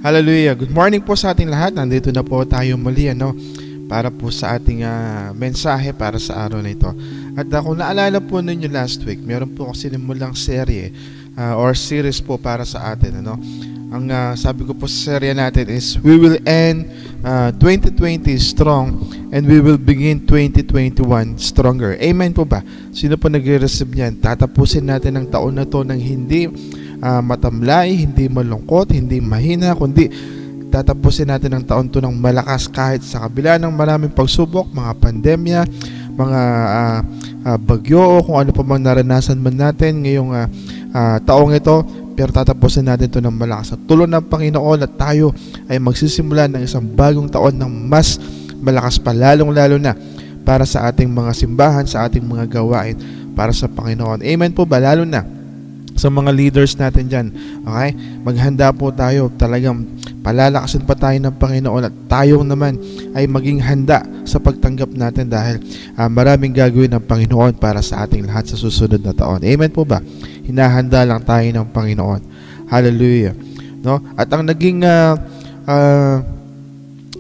Hallelujah. Good morning po sa ating lahat. Nandito na po tayo muli para po sa ating mensahe para sa araw na ito. At kung naalala po ninyo last week, meron po kasi nimulang serye or series po para sa atin. Ang sabi ko po sa serye natin is we will end 2020 strong and we will begin 2021 stronger. Amen po ba? Sino po nagre-receive niyan? Tatapusin natin ang taon na to ng hindi matamlay, hindi malungkot, hindi mahina, kundi tatapusin natin ang taon to ng malakas kahit sa kabila ng maraming pagsubok, mga pandemya, mga bagyo o kung ano pa mang naranasan man natin ngayong taong ito. Pero tatapusin natin to ng malakas at tulong ng Panginoon at tayo ay magsisimula ng isang bagong taon ng mas malakas pa, lalong-lalo na para sa ating mga simbahan, sa ating mga gawain para sa Panginoon. Amen po ba? Lalo na sa mga leaders natin dyan. Okay? Maghanda po tayo. Talagang palalakasin pa tayo ng Panginoon at tayo naman ay maging handa sa pagtanggap natin dahil maraming gagawin ng Panginoon para sa ating lahat sa susunod na taon. Amen po ba? Hinahanda lang tayo ng Panginoon. Hallelujah. No? At ang naging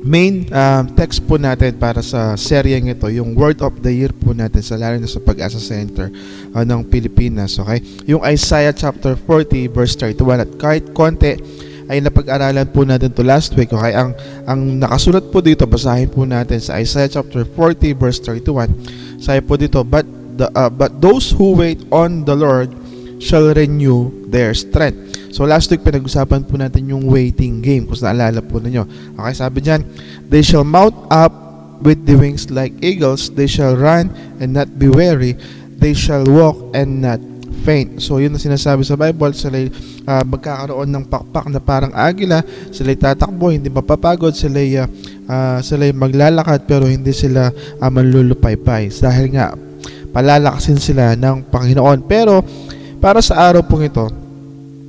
main text po natin para sa seryeng ito, yung Word of the Year po natin sa lalo na sa Pag-asa Center ng Pilipinas. Okay? Yung Isaiah chapter 40 verse 31 at kahit konti ay napag-aralan po natin to last week. Okay? Ang nakasulat po dito, basahin po natin sa Isaiah chapter 40 verse 31. Sabi po dito, but those who wait on the Lord shall renew their strength. So last week pinag-usapan po natin yung waiting game, kung naalala po ninyo. Okay, sabi diyan, they shall mount up with the wings like eagles, they shall run and not be weary, they shall walk and not faint. So yun ang sinasabi sa Bible, sila magkakaroon ng pakpak na parang agila, sila tatakbo, hindi mapapagod, sila maglalakad pero hindi sila manlulupaypay dahil nga palalakasin sila ng Panginoon. Pero para sa araw pong ito,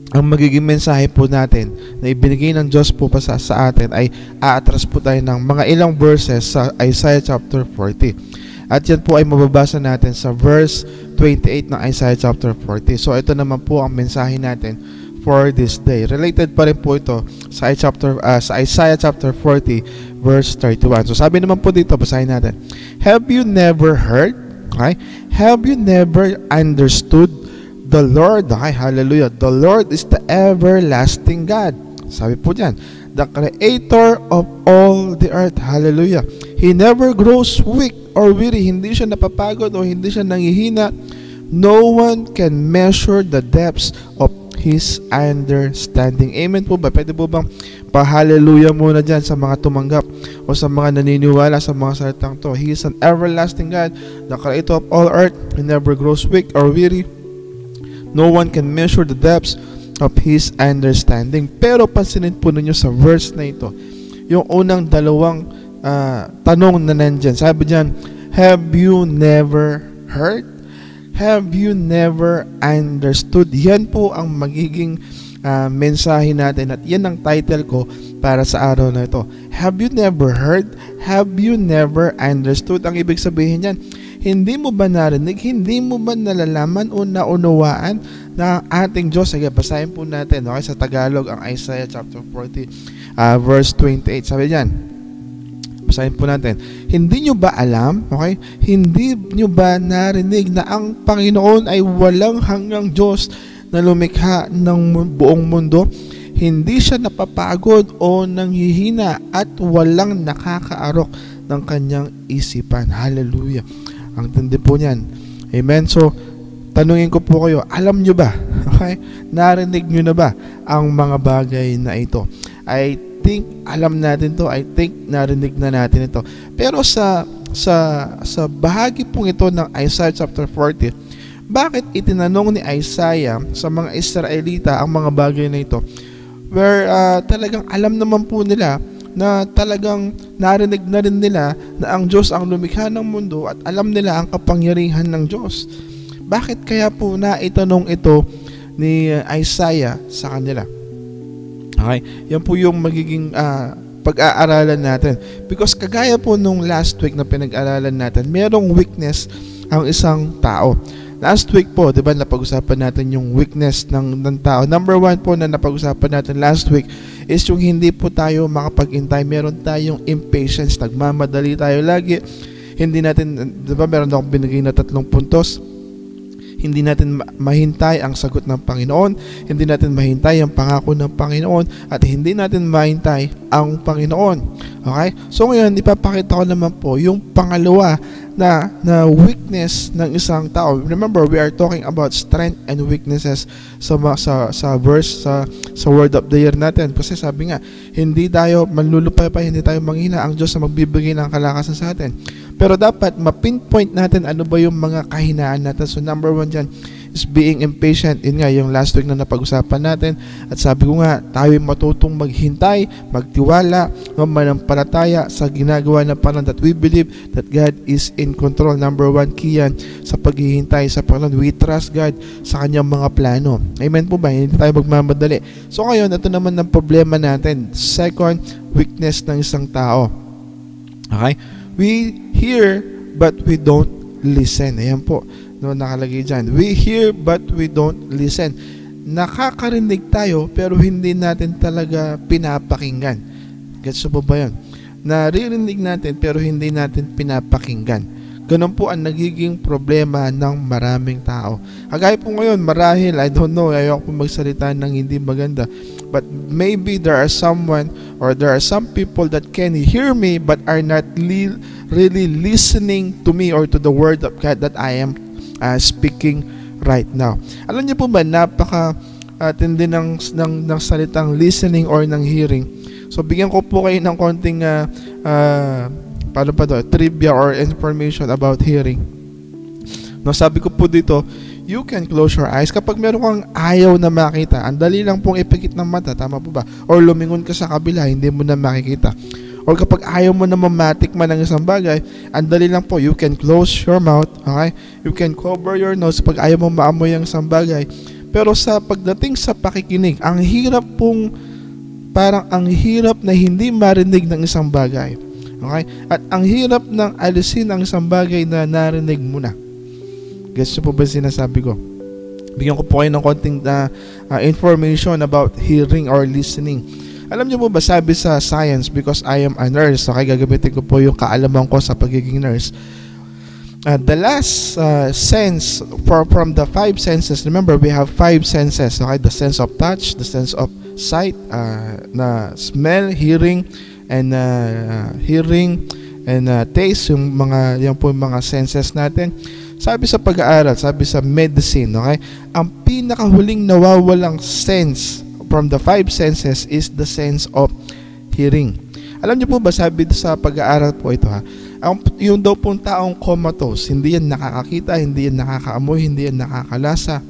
ang magiging mensahe po natin na ibinigay ng Diyos po pa sa atin ay aatras po tayo ng mga ilang verses sa Isaiah chapter 40. At yan po ay mababasa natin sa verse 28 ng Isaiah chapter 40. So ito naman po ang mensahe natin for this day. Related pa rin po ito sa Isaiah chapter 40 verse 31. So sabi naman po dito, basahin natin. Have you never heard? Okay? Have you never understood? The Lord, okay, hallelujah. The Lord is the everlasting God. Sabi po diyan, the creator of all the earth. Hallelujah. He never grows weak or weary. Hindi siya napapagod o hindi siya nangihina. No one can measure the depths of His understanding. Amen po ba? Pwede po bang pa-hallelujah muna dyan sa mga tumanggap o sa mga naniniwala sa mga salitang to? He is an everlasting God, the creator of all earth. He never grows weak or weary. No one can measure the depths of His understanding. Pero pansinin po ninyo sa verse na ito, yung unang dalawang tanong na nandyan. Sabi dyan, have you never heard? Have you never understood? Yan po ang magiging mensahe natin at yan ang title ko para sa araw na ito. Have you never heard? Have you never understood? Ang ibig sabihin yan, hindi mo ba narinig? Hindi mo ba nalalaman o naunawaan na ating Diyos? Sige, basahin po natin, okay, sa Tagalog ang Isaiah chapter 40 verse 28. Sabi diyan, basahin po natin. Hindi nyo ba alam? Okay? Hindi nyo ba narinig na ang Panginoon ay walang hanggang Diyos na lumikha ng buong mundo? Hindi siya napapagod o nanghihina at walang nakakaarok ng kanyang isipan. Hallelujah. Ang tindi po niyan. Amen. So, tanungin ko po kayo, alam nyo ba? Okay? Narinig nyo na ba ang mga bagay na ito? I think alam natin to. I think narinig na natin ito. Pero sa bahagi pong ito ng Isaiah chapter 40, bakit itinanong ni Isaiah sa mga Israelita ang mga bagay na ito? Where talagang alam naman po nila na talagang narinig na rin nila na ang Diyos ang lumikha ng mundo at alam nila ang kapangyarihan ng Diyos. Bakit kaya po naitanong ito ni Isaiah sa kanila? Okay? Yan po yung magiging pag-aaralan natin. Because kagaya po nung last week na pinag-aralan natin, merong weakness ang isang tao. last week po, di ba, napag-usapan natin yung weakness ng tao. Number 1 po na napag-usapan natin last week is yung hindi po tayo makapag-intay. Meron tayong impatience, nagmamadali tayo lagi. Hindi natin, di ba, meron akong binigay na 3 puntos. Hindi natin mahintay ang sagot ng Panginoon, hindi natin mahintay ang pangako ng Panginoon, at hindi natin mahintay ang Panginoon. Okay? So ngayon, ipapakita ko naman po yung pangalawa na weakness ng isang tao. Remember, we are talking about strength and weaknesses sa verse, sa word of the year natin. Kasi sabi nga, hindi tayo manlulupay pa, hindi tayo manghina. Ang Diyos na magbibigay ng kalakasan sa atin. Pero dapat ma-pinpoint natin ano ba yung mga kahinaan natin. So number 1 dyan is being impatient. Yun nga, yung last week na napag-usapan natin. At sabi ko nga, tayo matutong maghintay, magtiwala, manampalataya sa ginagawa ng Panginoon, that we believe that God is in control. Number 1 key yan sa paghihintay sa Panginoon. We trust God sa kanyang mga plano. Amen po ba? Hindi tayo magmamadali. So ngayon, ito naman ang problema natin. Second weakness ng isang tao. Okay? We hear but we don't listen. Ayan po, no, nakalagay dyan. We hear but we don't listen. Nakakarinig tayo pero hindi natin talaga pinapakinggan. Gets mo ba yun? Naririnig natin pero hindi natin pinapakinggan. Ganun po ang nagiging problema ng maraming tao. Kagaya po ngayon, marahil, I don't know, ayaw po magsalita ng hindi maganda. But maybe there are someone or there are some people that can hear me but are not really listening to me or to the word of God that I am speaking right now. Alam niyo po ba, napaka-tindi ng salitang listening or ng hearing. So bigyan ko po kayo ng konting trivia or information about hearing. No, sabi ko po dito, you can close your eyes. Kapag meron kang ayaw na makita, ang dali lang pong ipikit ng mata, tama po ba? Or lumingon ka sa kabila, hindi mo na makikita. Or kapag ayaw mo na mamatikman ng isang bagay, ang dali lang po, you can close your mouth, okay? You can cover your nose pag ayaw mo maamoy ang isang bagay. Pero sa pagdating sa pakikinig, ang hirap na hindi marinig ng isang bagay. Okay? At ang hirap ng alisin ang isang bagay na narinig mo na. Guess nyo po ba sinasabi ko? Bigyan ko po kayo ng konting information about hearing or listening. Alam niyo po ba, sabi sa science, because I am a nurse, okay, gagamitin ko po yung kaalaman ko sa pagiging nurse. The last sense from the 5 senses, remember we have 5 senses, okay? The sense of touch, the sense of sight, na smell, hearing, and taste, yung po yung mga senses natin. Sabi sa pag-aaral, sabi sa medicine, okay, ang pinakahuling nawawalang sense from the 5 senses is the sense of hearing. Alam niyo po ba, sabi sa pag-aaral po ito yung daw pong taong comatose, hindi yan nakakakita, hindi yan nakakaamoy, hindi yan nakakalasa.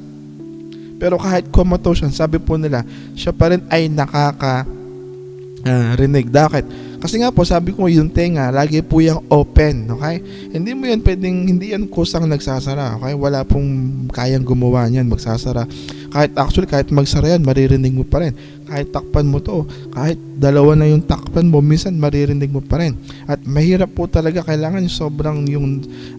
Pero kahit comatose yan, sabi po nila, siya pa rin ay nakakarinig. Bakit? Kasi nga po, sabi ko, yung tenga, lagi po yung open, okay? Hindi mo yan pwedeng, hindi yan kusang nagsasara, okay? Wala pong kayang gumawa niyan, magsasara. Kahit magsara yan, maririnig mo pa rin. Kahit takpan mo to, kahit dalawa na yung takpan mo, minsan maririnig mo pa rin. At mahirap po talaga, kailangan sobrang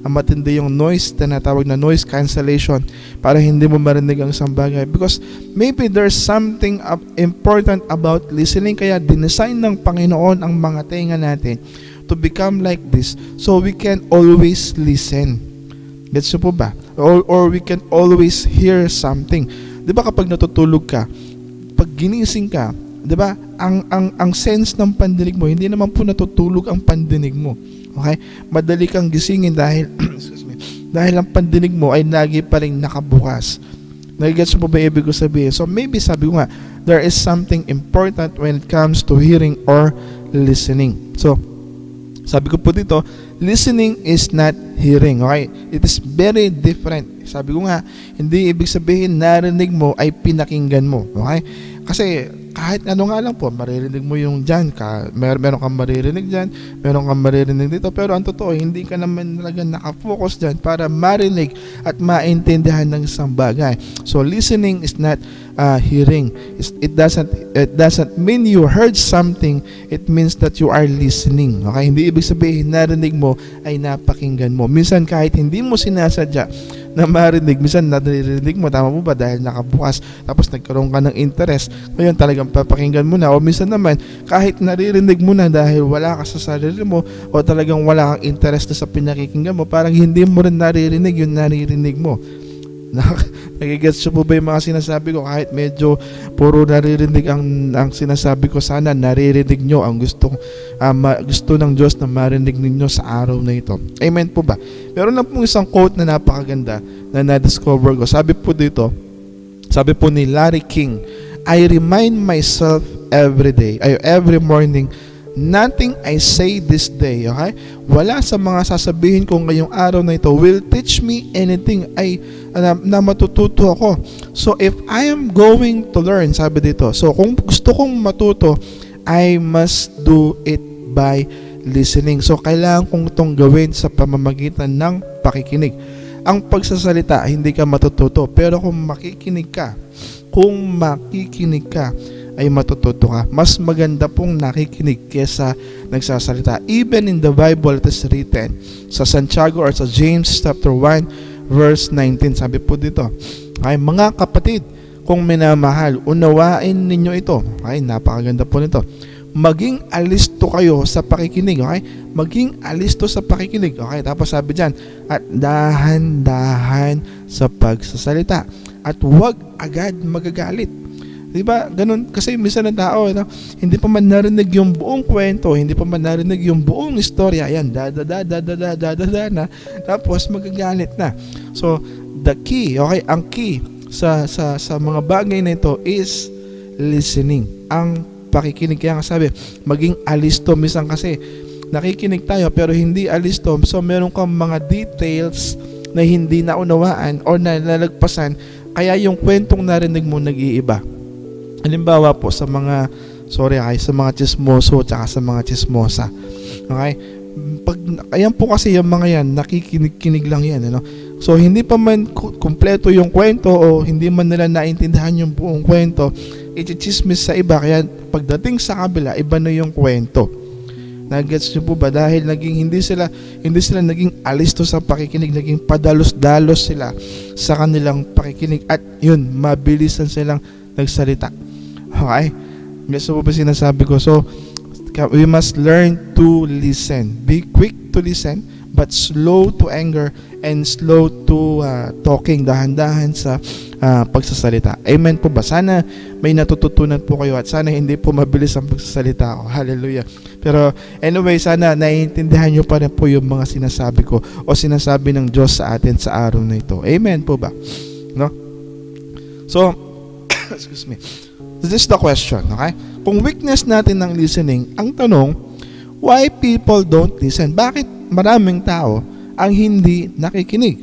matindi yung noise, tinatawag na noise cancellation, para hindi mo marinig ang isang bagay. Because maybe there's something important about listening, kaya dinesign ng Panginoon ang mga tenga natin to become like this, so we can always listen. Gets po ba? Or we can always hear something. Di ba kapag natutulog ka, pag ginising ka, di ba, ang sense ng pandinig mo, hindi naman po natutulog ang pandinig mo. Okay? Madali kang gisingin dahil dahil ang pandinig mo ay lagi pa rin nakabukas. Nagigets mo ba ibig ko sabihin? So maybe sabi ko nga, there is something important when it comes to hearing or listening. So, sabi ko po dito, listening is not hearing, okay? It is very different. Sabi ko nga, hindi ibig sabihin narinig mo ay pinakinggan mo, okay? Kasi kahit ano nga lang po, maririnig mo yung dyan, meron kang maririnig dyan, meron kang maririnig dito, pero ang totoo, hindi ka naman talaga nakafocus dyan para marinig at maintindihan ng isang bagay. So listening is not hearing. It doesn't mean you heard something. It means that you are listening. Okay? Hindi ibig sabihin narinig mo ay napakinggan mo. Minsan kahit hindi mo sinasadya, na marinig. Minsan naririnig mo, tama po ba? Dahil nakabukas, tapos nagkaroon ka ng interest. Ngayon talagang papakinggan mo na. O minsan naman, kahit naririnig mo na dahil wala ka sa sarili mo o talagang wala kang interest na sa pinakikinggan mo, parang hindi mo rin naririnig yung naririnig mo. Nagigets po ba yung mga sinasabi ko? Kahit medyo puro naririnig ang sinasabi ko, sana naririnig nyo ang gusto ng Diyos na marinig ninyo sa araw na ito. Amen po ba? Meron lang pong isang quote na napakaganda na na-discover ko. Sabi po ni Larry King, I remind myself every morning, nothing I say this day, okay? Wala sa mga sasabihin ko ngayong araw na ito will teach me anything na matututo ako. So if I am going to learn, sabi dito, so kung gusto kong matuto, I must do it by listening. So kailangan kong itong gawin sa pamamagitan ng pakikinig. Ang pagsasalita, hindi ka matututo, pero kung makikinig ka, ay matututo ka. Mas maganda pong nakikinig kesa nagsasalita. Even in the Bible, it is written sa Santiago or sa James chapter 1 verse 19, sabi po dito, ay mga kapatid, kung minamahal, unawain ninyo ito. Ay, napakaganda po nito. Maging alisto kayo sa pakikinig, okay? Maging alisto sa pakikinig, okay? Tapos sabi dyan, at dahan-dahan sa pagsasalita, at huwag agad magagalit. Diba? Ganun. Kasi minsan ng tao, hindi pa man narinig yung buong kwento, hindi pa man narinig yung buong istorya, ayan, na, tapos magagalit na. So, the key, okay, ang key sa mga bagay na ito is listening. Ang pakikinig. Kaya nga sabi, maging alisto. Minsan kasi, nakikinig tayo pero hindi alisto. So, meron kang mga details na hindi naunawaan o nalalagpasan, kaya yung kwentong narinig mo nag-iiba. Halimbawa po sa mga chismoso at sa mga chismosa. Okay? Ayan po kasi yung mga yan, nakikinig lang yan. Ano? So, hindi pa man kumpleto yung kwento o hindi man nila naintindihan yung buong kwento, i-chismis sa iba. Kaya pagdating sa kabila, iba na yung kwento. Nagets nyo po ba? Dahil hindi sila naging alisto sa pakikinig, naging padalos-dalos sila sa kanilang pakikinig at yun, mabilisan silang nagsalita. Okay? Gusto po ba sinasabi ko? So, we must learn to listen. Be quick to listen, but slow to anger and slow to talking. Dahan-dahan sa pagsasalita. Amen po ba? Sana may natututunan po kayo at sana hindi po mabilis ang pagsasalita ko. Hallelujah. Pero anyway, sana naiintindihan nyo pa rin po yung mga sinasabi ko o sinasabi ng Diyos sa atin sa araw na ito. Amen po ba? No? So, excuse me. This is the question, okay? Kung weakness natin ng listening, ang tanong, why people don't listen? Bakit maraming tao ang hindi nakikinig?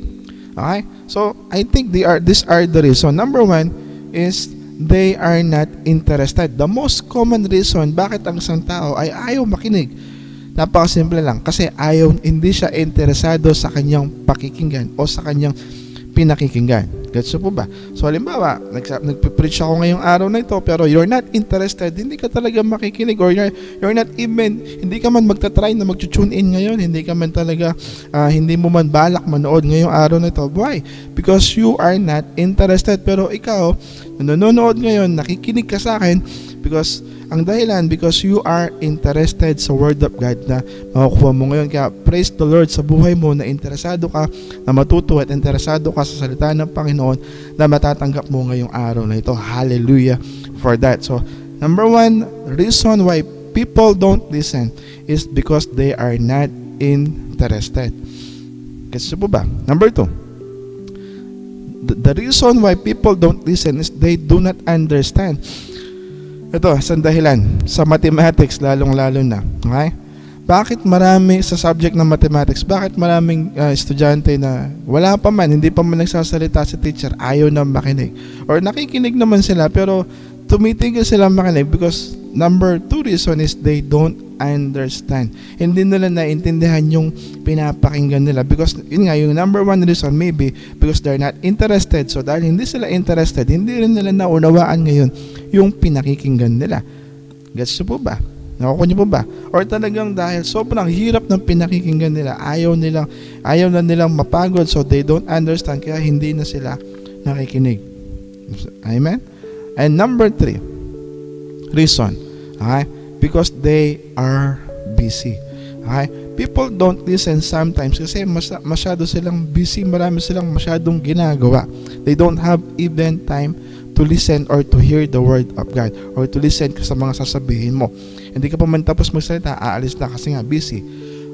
Okay? So, I think these are the reason. Number one is they are not interested. The most common reason bakit ang isang tao ay ayaw makinig, napakasimple lang. Kasi hindi siya interesado sa kanyang pakikinggan o sa kanyang pinakikinggan. Gets po ba? So, halimbawa, nagpipreach ako ngayong araw na ito, pero you're not interested, hindi ka talaga makikinig, or you're not even, hindi ka man magta-try na mag-tune in ngayon, hindi ka man talaga, hindi mo man balak manood ngayong araw na ito. Why? Because you are not interested. Pero ikaw, nanonood ngayon, nakikinig ka sa akin, because you are interested sa Word of God na makukuha mo ngayon. Kaya praise the Lord sa buhay mo na interesado ka na matuto at interesado ka sa salita ng Panginoon na matatanggap mo ngayong araw na ito. Hallelujah for that. So, number one reason why people don't listen is because they are not interested. Kasi po ba? Number two, the reason why people don't listen is they do not understand. Ito, isang dahilan. Sa mathematics, lalong-lalo na. Okay? Bakit marami sa subject ng mathematics, bakit maraming estudyante na wala pa man, hindi pa man nagsasalita sa teacher, ayaw na makinig? Or nakikinig naman sila, pero tumitigil sila makinig because number two reason is they don't understand. Hindi nila naintindihan yung pinapakinggan nila because yun nga, yung number one reason maybe because they're not interested. So dahil hindi sila interested, hindi rin nila naunawaan ngayon yung pinakikinggan nila. Gets po ba? Nakuha niyo po ba? Or talagang dahil sobrang hirap ng pinakikinggan nila, ayaw na nilang mapagod, so they don't understand, kaya hindi na sila nakikinig. Amen? And number 3, reason. Okay? Because they are busy. Okay? People don't listen sometimes kasi masyado silang busy, marami silang masyadong ginagawa. They don't have even time to listen or to hear the word of God or to listen sa mga sasabihin mo. Hindi ka pa man tapos magsalita, aalis na kasi nga busy.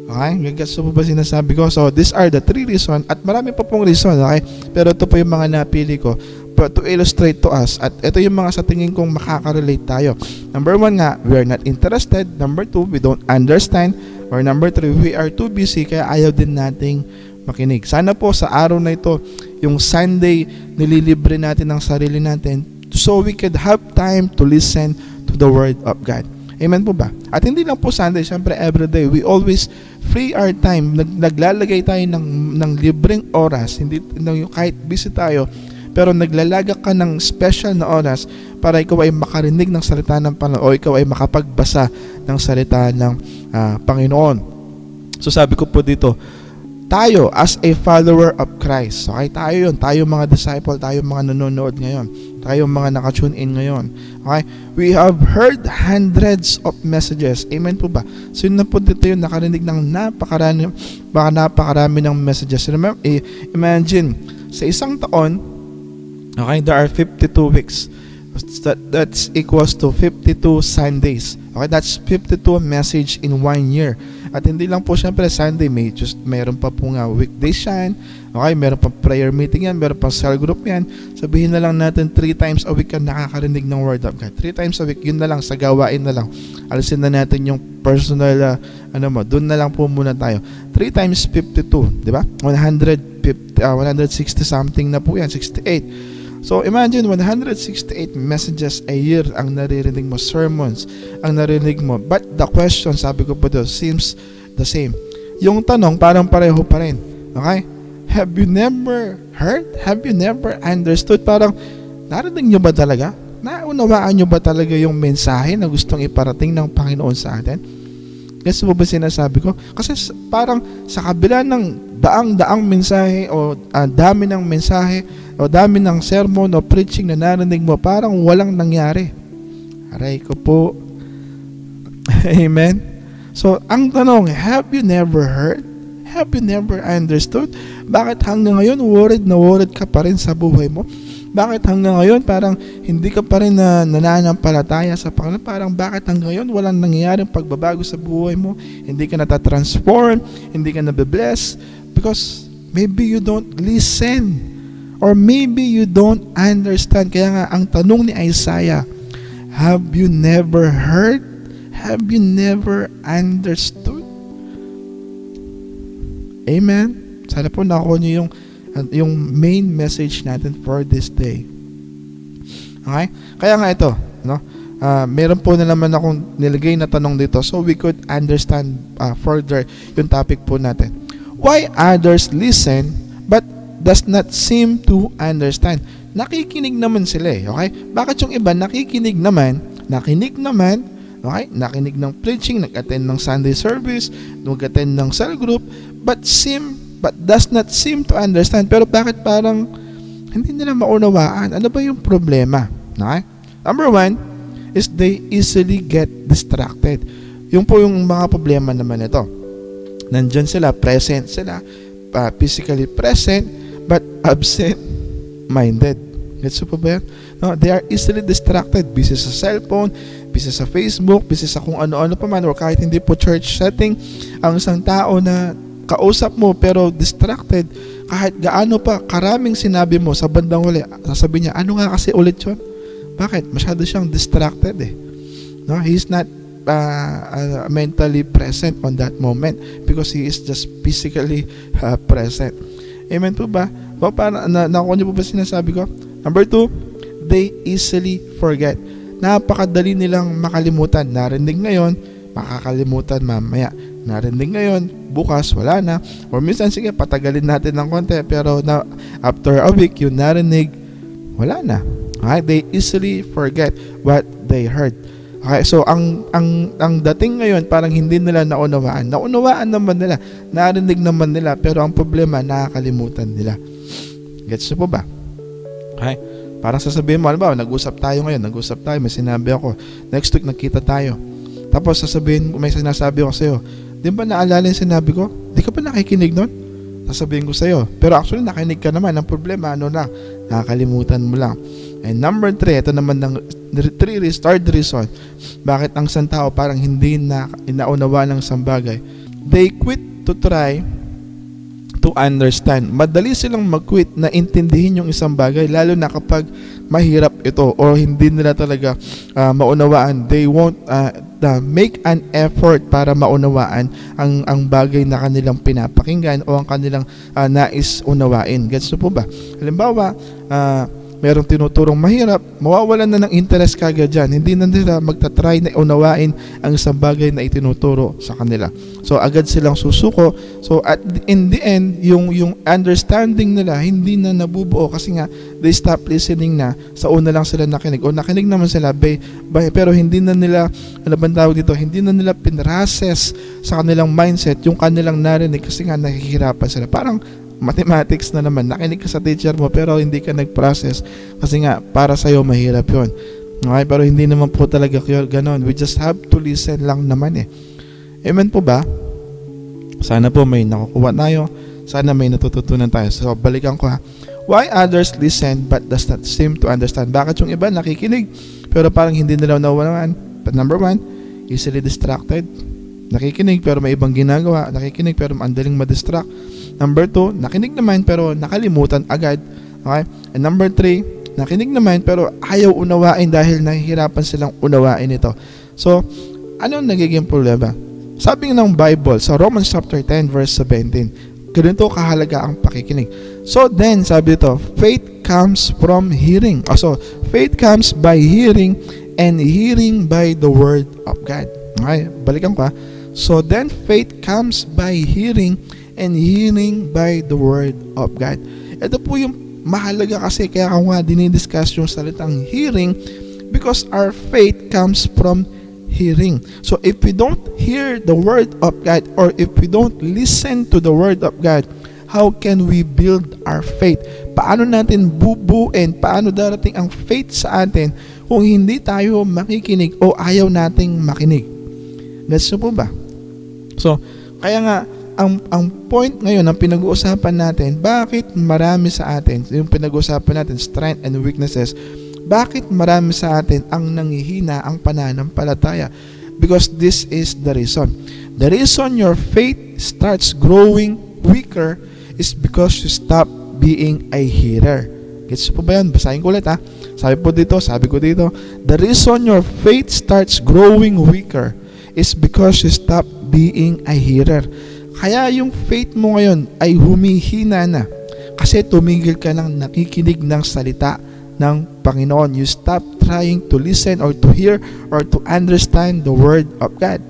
Okay? Gagats po ba sinasabi ko? So, these are the 3 reasons at marami pa pong reason, okay? Pero ito po yung mga napili ko to illustrate to us at ito yung mga sa tingin kong makaka-relate tayo. Number 1 nga, we are not interested. Number 2, we don't understand. Or number 3, we are too busy kaya ayaw din nating makinig. Sana po sa araw na ito, yung Sunday, nililibre natin ang sarili natin so we could have time to listen to the Word of God. Amen po ba? At hindi lang po Sunday, syempre everyday, we always free our time. Naglalagay tayo ng libreng oras, hindi kahit busy tayo, pero naglalaga ka ng special na oras para ikaw ay makarinig ng salita ng Panginoon o ikaw ay makapagbasa ng salita ng Panginoon. So sabi ko po dito, tayo as a follower of Christ, okay, tayo mga disciple, tayo mga nanonood ngayon, tayo mga naka-tune in ngayon, okay, we have heard hundreds of messages. Amen po ba? So yun na po dito yung nakarinig ng napakarami ng messages. Remember, imagine, sa isang taon, okay, there are 52 weeks. That's equals to 52 Sundays. Okay, that's 52 message in 1 year. At hindi lang po syempre Sunday, mayroon pa po nga weekdays yan. Okay, meron pa prayer meeting yan, meron pa cell group yan. Sabihin na lang natin 3 times a week ka nakakarinig ng Word of God. 3 times a week, yun na lang, sa gawain na lang. Alisin na natin yung personal, doon na lang po muna tayo. 3 times 52, di ba? 160 something na po yan, 68. So imagine 168 messages a year ang naririnig mo, sermons ang naririnig mo. But the question, sabi ko po doon, seems the same. Yung tanong parang pareho pa rin. Okay? Have you never heard? Have you never understood? Parang narinig nyo ba talaga? Naunawaan nyo ba talaga yung mensahe na gustong iparating ng Panginoon sa atin? Gusto mo ba sinasabi ko? Kasi parang sa kabila ng daang mensahe o dami ng mensahe o dami ng sermon o preaching na narinig mo, parang walang nangyari. Aray ko po. Amen? So, ang tanong, have you never heard? Have you never understood? Bakit hanggang ngayon worried ka pa rin sa buhay mo? Bakit hanggang ngayon parang hindi ka pa rin nananampalataya sa Panginoon? Parang bakit hanggang ngayon walang nangyayaring pagbabago sa buhay mo? Hindi ka natatransform, hindi ka nabibless because maybe you don't listen or maybe you don't understand. Kaya nga ang tanong ni Isaiah, have you never heard? Have you never understood? Amen? Sana po nakuha niyo yung main message natin for this day. Okay? Kaya nga ito, no? Meron po na naman akong nilagay na tanong dito so we could understand further yung topic po natin. Why others listen but does not seem to understand? Nakikinig naman sila eh, okay? Bakit yung iba nakikinig naman, okay? Nakinig ng preaching, nag-attend ng Sunday service, nag-attend ng cell group, but does not seem to understand. Pero bakit parang hindi nila maunawaan? Ano ba yung problema? Okay? Number 1 is they easily get distracted. Yung po yung mga problema naman ito. Nandyan sila, present sila, physically present, but absent-minded. Gets po ba yan? No, they are easily distracted. Busy sa cellphone, busy sa Facebook, busy sa kung ano-ano pa man, or kahit hindi po church setting, ang isang tao na kausap mo pero distracted, kahit gaano pa karaming sinabi mo sa bandang huli, sasabihin niya, ano nga kasi ulit yun? Bakit? Masyado siyang distracted eh. No? He's not mentally present on that moment because he is just physically present. Amen po ba? O, nakuha niyo po ba sinasabi ko? Number 2, they easily forget. Napakadali nilang makalimutan. Narinig ngayon, makakalimutan mamaya. Narinig ngayon, bukas wala na. Or minsan, sige, patagalin natin ng konti, pero after a week, yung narinig, wala na. Okay? They easily forget what they heard. Okay, so ang dating ngayon parang hindi nila naunawaan. Naunawaan naman nila, narinig naman nila, pero ang problema nakakalimutan nila. Gets niyo po ba? Okay? Parang sasabihin mo, halimbawa, nag-usap tayo ngayon, may sinabi ako. Next week nakita tayo. Tapos sasabihin, may sinasabi ako sa'yo, di ba naalala yung sinabi ko? Di ka ba nakikinig nun? Sasabihin ko sa'yo. Pero actually nakinig ka naman. Ang problema, nakakalimutan mo lang. And number 3, ito naman ng third reason bakit ang isang tao parang hindi na inaunawa ng isang bagay. They quit to try to understand. Madali silang mag-quit na intindihin yung isang bagay, lalo na kapag mahirap ito o hindi nila talaga maunawaan. They won't make an effort para maunawaan ang bagay na kanilang pinapakinggan o ang kanilang nais unawain. Gets nyo po ba? Halimbawa, merong tinuturong mahirap, mawawalan na ng interest kagad dyan. Hindi na nila magta-try na unawain ang isang bagay na itinuturo sa kanila. So, agad silang susuko. So, in the end, yung understanding nila, hindi na nabubuo kasi nga, they stop listening na. Sa una lang sila nakinig. O nakinig naman sila, pero hindi na nila, hindi na nila pinrases sa kanilang mindset, yung kanilang narinig kasi nga nakikihirapan sila. Parang, mathematics na naman, nakinig ka sa teacher mo pero hindi ka nag-process kasi nga para sa'yo mahirap yun. Okay? Pero hindi naman po talaga ganon. We just have to listen lang naman Amen po ba? Sana po may nakukuha tayo. Sana may natututunan tayo. So balikan ko Why others listen but does not seem to understand? Bakit yung iba nakikinig pero parang hindi nila naunawaan? But number 1, easily distracted. Nakikinig pero may ibang ginagawa. Nakikinig pero mandaling ma-distract. Number 2, nakinig naman pero nakalimutan agad. Okay? And number 3, nakinig naman pero ayaw unawain dahil nahihirapan silang unawain ito. So, ano nagiging problema? Sabi ng Bible sa Romans chapter 10 verse 17, ganito kahalaga ang pakikinig. So then, sabi dito, faith comes from hearing. So, faith comes by hearing and hearing by the word of God. Okay? Balikan ko So then, faith comes by hearing and hearing by the word of God. Ito po yung mahalaga kasi kaya ako nga dinidiscuss yung salitang hearing because our faith comes from hearing. So if we don't hear the word of God or if we don't listen to the word of God, how can we build our faith? Paano natin bubuin? Paano darating ang faith sa atin kung hindi tayo makikinig o ayaw nating makinig? Gets nyo po ba? So, kaya nga ang point ngayon, ang pinag-uusapan natin, bakit marami sa atin, yung pinag-uusapan natin, strength and weaknesses, bakit marami sa atin ang nanghihina ang pananampalataya? Because this is the reason. The reason your faith starts growing weaker is because you stop being a hearer. Gets po ba yan? Basahin ko ulit Sabi ko dito, the reason your faith starts growing weaker is because you stop being a hearer. Kaya yung faith mo ngayon ay humihina na kasi tumigil ka ng nakikinig ng salita ng Panginoon. You stop trying to listen or to hear or to understand the word of God.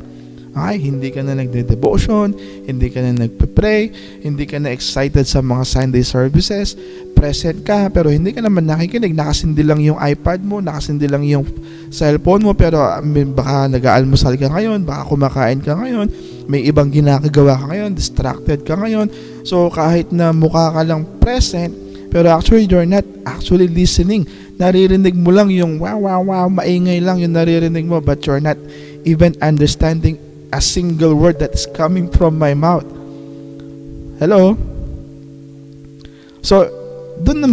Okay? Hindi ka na nagde-devotion, hindi ka na nagpe-pray, hindi ka na excited sa mga Sunday services, present ka pero hindi ka naman nakikinig, nakasindi lang yung iPad mo, nakasindi lang yung cellphone mo, pero baka nag-aalmusal ka ngayon, baka kumakain ka ngayon, may ibang ginagawa ka ngayon, distracted ka ngayon. So kahit na mukha ka lang present, pero actually you're not actually listening. Naririnig mo lang yung wow, maingay lang yung naririnig mo, but you're not even understanding a single word that is coming from my mouth. Hello? So, doon na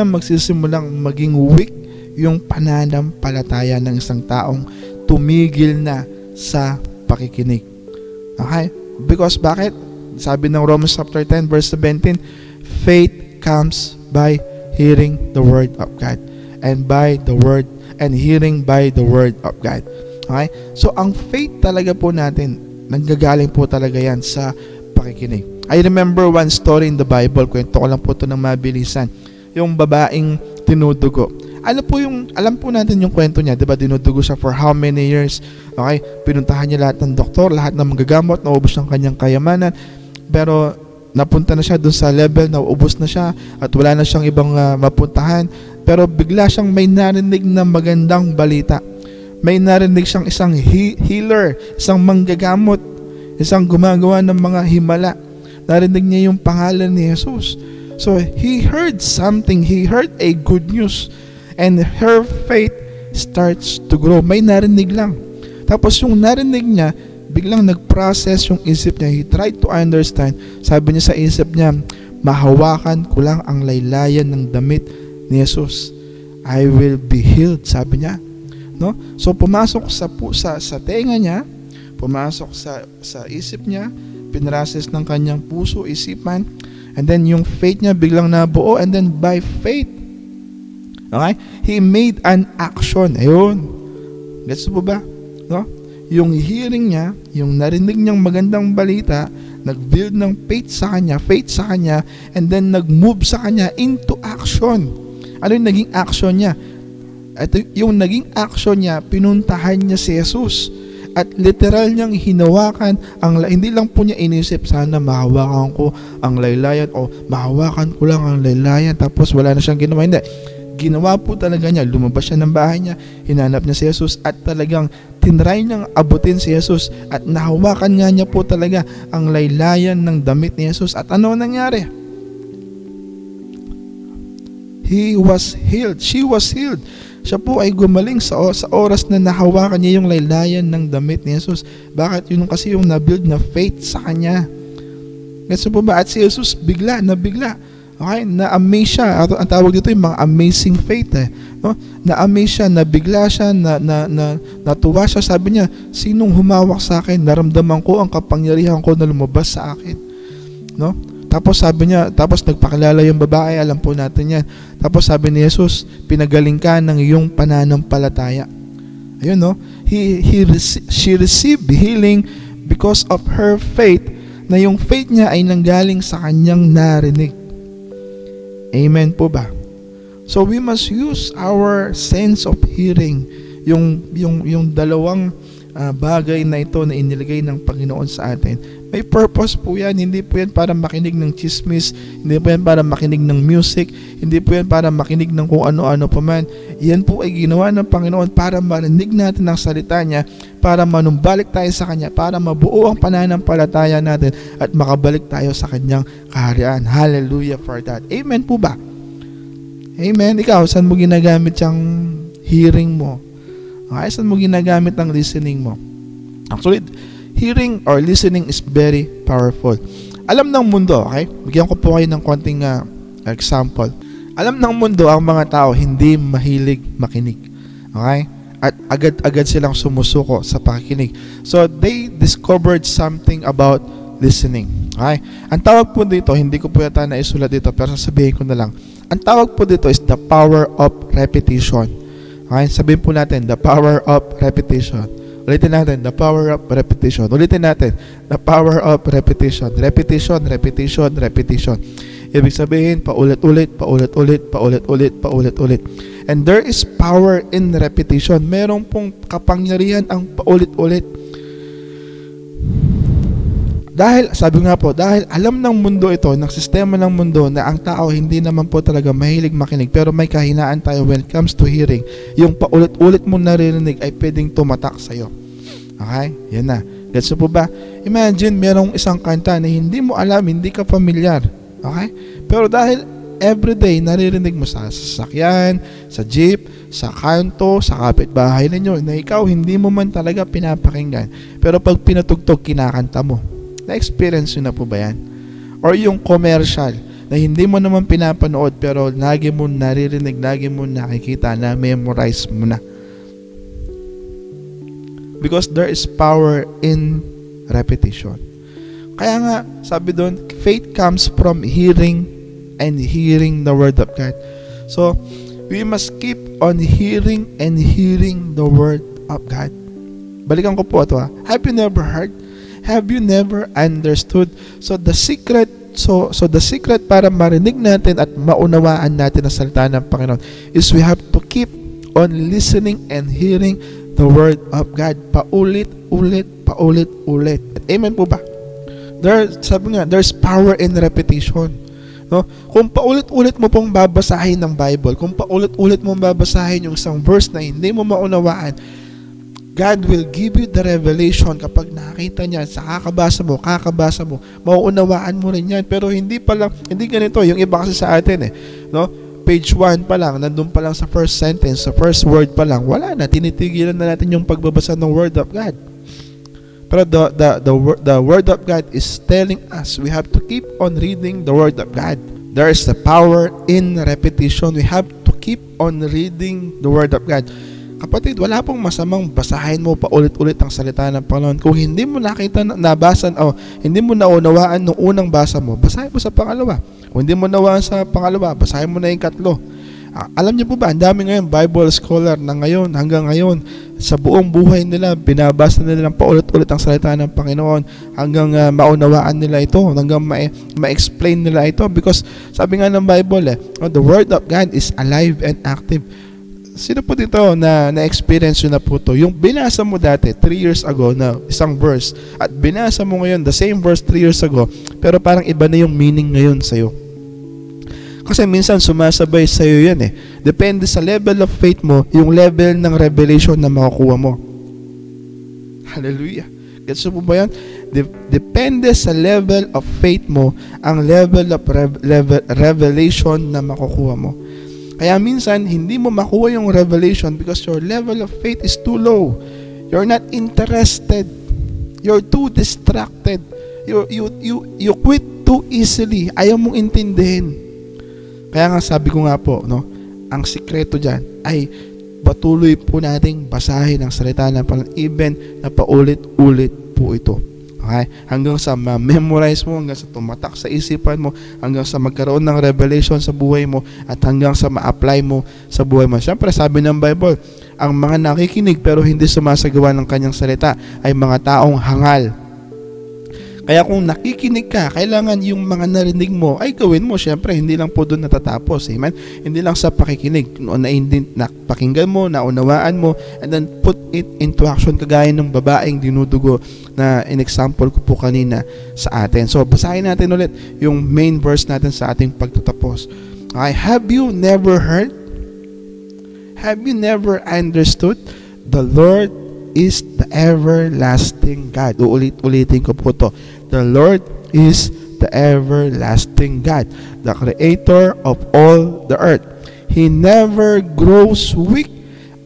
magsisimulang maging weak yung pananampalataya ng isang taong tumigil na sa pakikinig. Okay? Because bakit? Sabi ng Romans chapter 10 verse 17, faith comes by hearing the word of God and hearing by the word of God. Okay? So, ang faith talaga po natin, nanggagaling po talaga yan sa pakikinig. I remember one story in the Bible, kwento ko lang po ito ng mabilisan. Yung babaeng tinudugo. Alam po natin yung kwento niya, diba? Dinudugo siya for how many years? Okay? Pinuntahan niya lahat ng doktor, lahat ng magagamot, naubos ng kanyang kayamanan. Pero, napunta na siya dun sa level na ubos na siya at wala na siyang ibang mapuntahan. Pero bigla siyang may narinig na magandang balita. May narinig siyang isang healer, isang manggagamot, isang gumagawa ng mga himala. Narinig niya yung pangalan ni Jesus. So he heard something, he heard a good news, and her faith starts to grow. May narinig lang. Tapos yung narinig niya, biglang nag-process yung isip niya. He tried to understand. Sabi niya sa isip niya, mahawakan ko lang ang laylayan ng damit ni Jesus, I will be healed, sabi niya. No? So pumasok sa tenga niya, pumasok sa isip niya, pinrases ng kanyang puso, isipan, and then yung faith niya biglang nabuo, and then by faith, okay, he made an action. Ayun. Gets mo ba? No? Yung hearing niya, yung narinig niyang magandang balita, nag-build ng faith sa kanya, and then nag-move sa kanya into action. Ano yung naging action niya? Ito yung naging action niya, pinuntahan niya si Jesus. At literal niyang hinawakan, hindi lang po niya inisip, sana mahawakan ko ang laylayan, o mahawakan ko lang ang laylayan, tapos wala na siyang ginawa. Hindi. Ginawa po talaga niya, lumabas siya ng bahay niya, hinanap niya si Jesus, at talagang tinry niyang abutin si Jesus, at nahawakan nga niya po talaga ang laylayan ng damit ni Jesus. At ano nangyari? He was healed. She was healed. Siya po ay gumaling sa oras na nahawakan niya yung laylayan ng damit ni Jesus. Bakit? Yun kasi yung nabuild na faith sa kanya. Kasi po ba? At si Jesus nabigla. Okay? Na-amaze siya. Ang tawag dito yung mga amazing faith. No? Na-amaze siya, nabigla siya, natuwa siya. Sabi niya, sinong humawak sa akin? Naramdaman ko ang kapangyarihan ko na lumabas sa akin. No? Tapos sabi niya, tapos nagpakilala yung babae, alam po natin yan. Tapos sabi ni Jesus, pinagaling ka ng iyong pananampalataya. Ayun, no? She received healing because of her faith, na yung faith niya ay nanggaling sa kanyang narinig. Amen po ba? So we must use our sense of hearing, yung dalawang bagay na ito na inilagay ng Panginoon sa atin. May purpose po yan. Hindi po yan para makinig ng chismis, hindi po yan para makinig ng music, hindi po yan para makinig ng kung ano-ano pa man. Yan po ay ginawa ng Panginoon para marinig natin ang salita niya, para manumbalik tayo sa Kanya, para mabuo ang pananampalataya natin at makabalik tayo sa Kanyang kaharian. Hallelujah for that. Amen po ba? Amen. Ikaw, saan mo ginagamit yung hearing mo? Okay, saan mo ginagamit ang listening mo? Actually, hearing or listening is very powerful. Alam ng mundo, okay? Bigyan ko po kayo ng konting example. Alam ng mundo ang mga tao hindi mahilig makinig. Okay? At agad-agad silang sumusuko sa pakikinig. So, they discovered something about listening. Okay? Ang tawag po dito, hindi ko po yata naisulat dito, pero sasabihin ko na lang. Ang tawag po dito is the power of repetition. Okay? Sabihin po natin, the power of repetition. Ulitin natin, the power of repetition. Ulitin natin, the power of repetition. Repetition, repetition, repetition. Ibig sabihin, paulit-ulit, paulit-ulit, paulit-ulit, paulit-ulit. And there is power in repetition. Merong pong kapangyarihan ang paulit-ulit. Dahil, sabi nga po, dahil alam ng mundo ito, ng sistema ng mundo, na ang tao hindi naman po talaga mahilig makinig, pero may kahinaan tayo when it comes to hearing. Yung paulit-ulit mo naririnig ay pwedeng tumatak sa'yo. Okay? Yan na. Gets mo po ba? Imagine, merong isang kanta na hindi mo alam, hindi ka familiar. Okay? Pero dahil everyday naririnig mo sa sasakyan, sa jeep, sa kanto, sa kapitbahay ninyo, na ikaw hindi mo man talaga pinapakinggan. Pero pag pinatugtog, kinakanta mo. Na-experience nyo na po ba yan? Or yung commercial na hindi mo naman pinapanood pero lagi mo naririnig, lagi mo nakikita, na memorize mo na. Because there is power in repetition. Kaya nga, sabi doon, faith comes from hearing and hearing the Word of God. So, we must keep on hearing and hearing the Word of God. Balikan ko po ito ha. Have you never heard? Have you never understood? So the secret para marinig natin at maunawaan natin ang salita ng Panginoon is we have to keep on listening and hearing the Word of God. Paulit-ulit, paulit-ulit. Amen po ba? Sabi nga, there's power in repetition. No? Kung paulit-ulit mo pong babasahin ng Bible, kung paulit-ulit mo babasahin yung isang verse na hindi mo maunawaan, God will give you the revelation kapag nakita niya, sa kakabasa mo, mauunawaan mo rin yan. Pero hindi ganito, yung iba kasi sa atin no? Page 1 pa lang, nandun pa lang sa first sentence, sa first word pa lang, wala na, tinitigilan na natin yung pagbabasa ng Word of God. Pero the Word of God is telling us we have to keep on reading the Word of God. There is the power in repetition. We have to keep on reading the Word of God. Kapatid, wala pong masamang basahin mo paulit-ulit ang salita ng Panginoon. Kung hindi mo nabasa o hindi mo naunawaan nung unang basa mo, basahin mo sa pangalawa. Kung hindi mo nawaan sa pangalawa, basahin mo na yung katlo. Alam niyo po ba, ang dami ngayon Bible scholar na ngayon, hanggang ngayon, sa buong buhay nila, binabasa nila ng paulit-ulit ang salita ng Panginoon hanggang maunawaan nila ito, hanggang ma-explain nila ito. Because sabi nga ng Bible, the Word of God is alive and active. Sino po dito na-experience yun na po to? Yung binasa mo dati, 3 years ago, na isang verse, at binasa mo ngayon, the same verse 3 years ago, pero parang iba na yung meaning ngayon sa'yo. Kasi minsan sumasabay sa'yo yan Depende sa level of faith mo, yung level ng revelation na makukuha mo. Hallelujah. Gets mo ba yan? Depende sa level of faith mo, ang level of revelation na makukuha mo. Kaya minsan, hindi mo makuha yung revelation because your level of faith is too low. You're not interested. You're too distracted. You quit too easily. Ayaw mong intindihin. Kaya nga sabi ko nga po, ang sikreto dyan ay patuloy po nating basahin ang salita ng Panginoon, even na paulit-ulit po ito. Okay? Hanggang sa ma-memorize mo, hanggang sa tumatak sa isipan mo, hanggang sa magkaroon ng revelation sa buhay mo, at hanggang sa ma-apply mo sa buhay mo. Siyempre, sabi ng Bible, ang mga nakikinig pero hindi sumasagawa ng kanyang salita ay mga taong hangal. Kaya kung nakikinig ka, kailangan yung mga narinig mo ay gawin mo. Siyempre, hindi lang po doon natatapos. Amen? Hindi lang sa pakikinig. Napakinggan mo, naunawaan mo, and then put it into action, kagaya ng babaeng dinudugo na in-example ko po kanina sa atin. So, basahin natin ulit yung main verse natin sa ating pagtatapos. Okay, have you never heard? Have you never understood? The Lord is the everlasting God. Ulitin ko po to. The Lord is the everlasting God, the creator of all the earth. He never grows weak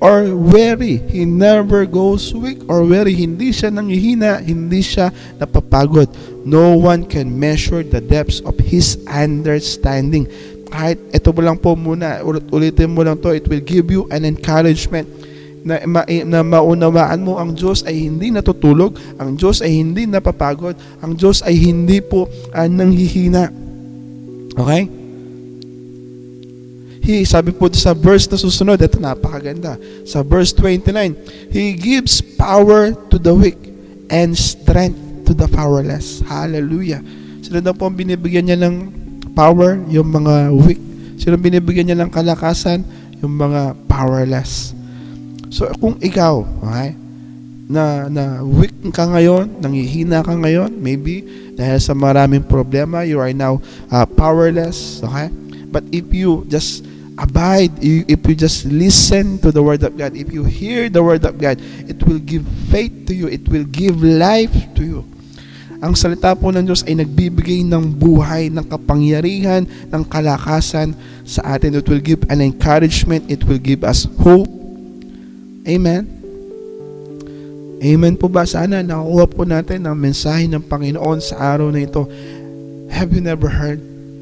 or weary. He never goes weak or weary. Hindi siya nanghihina, hindi siya napapagod. No one can measure the depths of His understanding. Kahit ito mo lang po muna, ulitin mo lang to, it will give you an encouragement na maunawaan mo ang Diyos ay hindi natutulog, ang Diyos ay hindi napapagod, ang Diyos ay hindi po nanghihina. Okay? Sabi po sa verse na susunod, ito napakaganda. Sa verse 29, He gives power to the weak and strength to the powerless. Hallelujah. Sino daw po ang binibigyan niya ng power? Yung mga weak. Sino binibigyan niya ng kalakasan? Yung mga powerless. So, kung ikaw, okay, na weak ka ngayon, nanghihina ka ngayon, maybe dahil sa maraming problema, you are now powerless, okay? But if you just abide, if you just listen to the Word of God, if you hear the Word of God, it will give faith to you, it will give life to you. Ang salita po ng Diyos ay nagbibigay ng buhay, ng kapangyarihan, ng kalakasan sa atin. It will give an encouragement, it will give us hope. Amen. Amen po ba? Sana nakuha po natin ang mensahe ng Panginoon sa araw na ito. Have you never heard?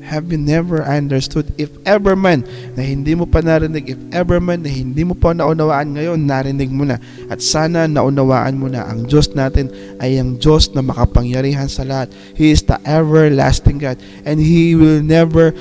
Have you never understood? If ever man na hindi mo pa narinig, if ever man na hindi mo pa naunawaan ngayon, narinig mo na. At sana naunawaan mo na ang Diyos natin ay ang Diyos na makapangyarihan sa lahat. He is the everlasting God. And He will never,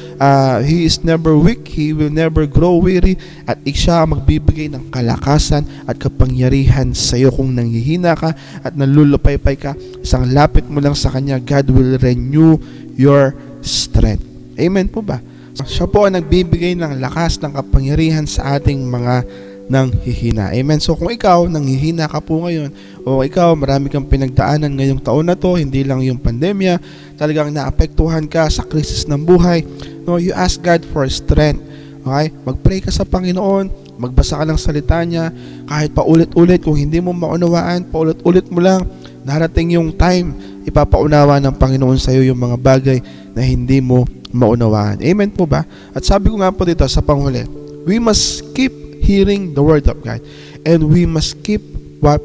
He is never weak. He will never grow weary. At siya magbibigay ng kalakasan at kapangyarihan sa iyo. Kung nanghihina ka at nalulupaypay ka, isang lapit mo lang sa Kanya, God will renew your strength. Amen po ba? Siya po ang nagbibigay ng lakas, ng kapangyarihan sa ating mga nanghihina. Amen. So kung ikaw nanghihina ka po ngayon, o ikaw marami kang pinagdaanan ngayong taon na to, hindi lang yung pandemya, talagang naapektuhan ka sa krisis ng buhay, no, you ask God for strength. Okay? Mag-pray ka sa Panginoon, Magbasa ka ng salita niya, kahit paulit-ulit. Kung hindi mo maunawaan, paulit-ulit mo lang. Darating yung time, ipapaunawa ng Panginoon sa iyo yung mga bagay na hindi mo maunawaan. Amen po ba? At sabi ko nga po dito sa panghuli, we must keep hearing the word of God, and we must keep what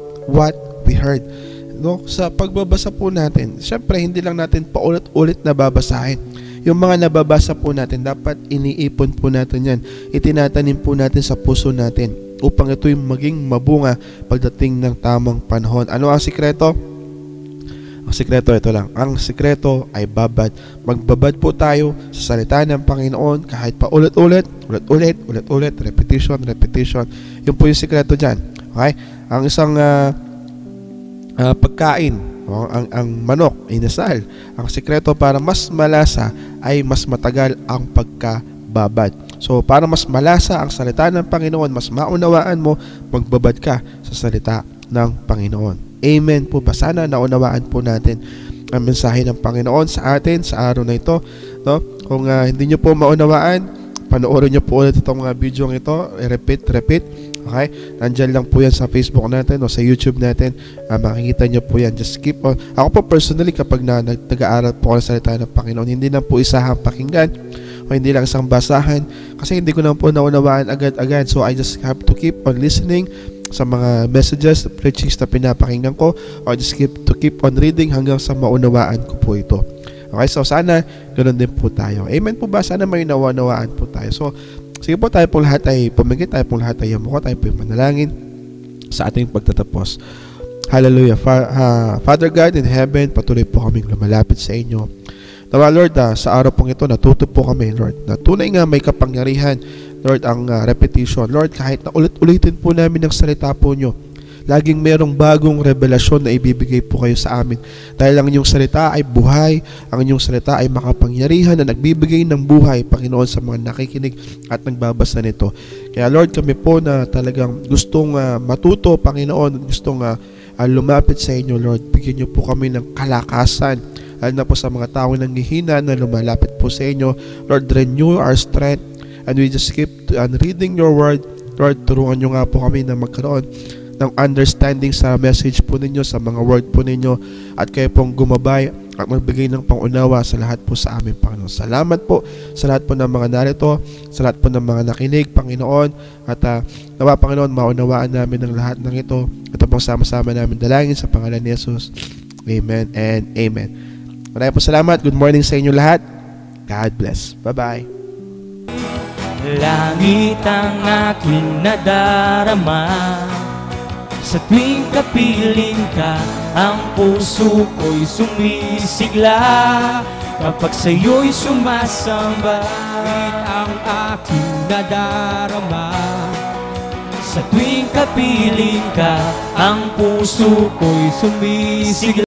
we heard. No? Sa pagbabasa po natin, syempre hindi lang natin paulit-ulit na babasahin. Yung mga nababasa po natin, dapat iniipon po natin yan. Itinatanim po natin sa puso natin upang ito'y maging mabunga pagdating ng tamang panahon. Ano ang sikreto? Ang sikreto ito lang. Ang sikreto ay babad. Magbabad po tayo sa salita ng Panginoon kahit pa ulit-ulit, repetition. Yun po yung sikreto dyan. Okay? Ang isang pagkain, ang manok, inasal. Ang sikreto para mas malasa ay mas matagal ang pagkababad. So, para mas malasa ang salita ng Panginoon, mas maunawaan mo, magbabad ka sa salita ng Panginoon. Amen po ba? Sana naunawaan po natin ang mensahe ng Panginoon sa atin sa araw na ito. No? Kung hindi nyo po maunawaan, panoorin nyo po ulit itong mga video ito. Repeat. Okay? Nandyan lang po yan sa Facebook natin o sa YouTube natin. Makikita nyo po yan. Just keep on. Ako po personally, kapag nag-aaral po ako ng salita ng Panginoon, hindi na po isahang pakinggan o hindi lang isang basahan kasi hindi ko na po naunawaan agad-agad. So I just have to keep on listening sa mga messages, preachings na pinapakinggan ko, or just keep on reading hanggang sa maunawaan ko po ito. Okay? So sana ganoon din po tayo. Amen po ba? Sana may naunawaan po tayo. So sige po, tayo po lahat ay pumigit, tayo po lahat ay yamuko, tayo po yung manalangin sa ating pagtatapos. Hallelujah. Father God in heaven, patuloy po kaming lumalapit sa inyo. Nawa Lord, sa araw pong ito, natuto po kami Lord, na tunay nga may kapangyarihan Lord ang repetition. Lord, kahit na ulit-ulitin po namin ang salita po nyo, laging merong bagong revelasyon na ibibigay po kayo sa amin. Dahil ang inyong salita ay buhay, ang inyong salita ay makapangyarihan na nagbibigay ng buhay, Panginoon, sa mga nakikinig at nagbabasa nito. Kaya Lord, kami po na talagang gustong matuto, Panginoon, gustong lumapit sa inyo, Lord. Bigyan niyo po kami ng kalakasan, lalo na po sa mga tao nang hihina na lumalapit po sa inyo. Lord, renew our strength, and we just keep on reading your word. Lord, turuan niyo nga po kami na magkaroon ng understanding sa message po ninyo, sa mga word po ninyo, at kayo pong gumabay at magbigay ng pangunawa sa lahat po sa amin, Panginoon. Salamat po sa lahat po ng mga narito, sa lahat po ng mga nakinig, Panginoon, at nawa, Panginoon, maunawaan namin ng lahat ng ito. Ito pong sama-sama namin dalangin sa pangalan ni Jesus. Amen and amen. Maraming po salamat. Good morning sa inyo lahat. God bless. Bye-bye. Langit ang aking nadarama, sa tuwing kapiling ka, ang puso ko'y sumisigla. Kapag sa'yo'y sumasamba, langit ang aking nadarama, sa tuwing kapiling ka, ang puso ko'y sumisigla.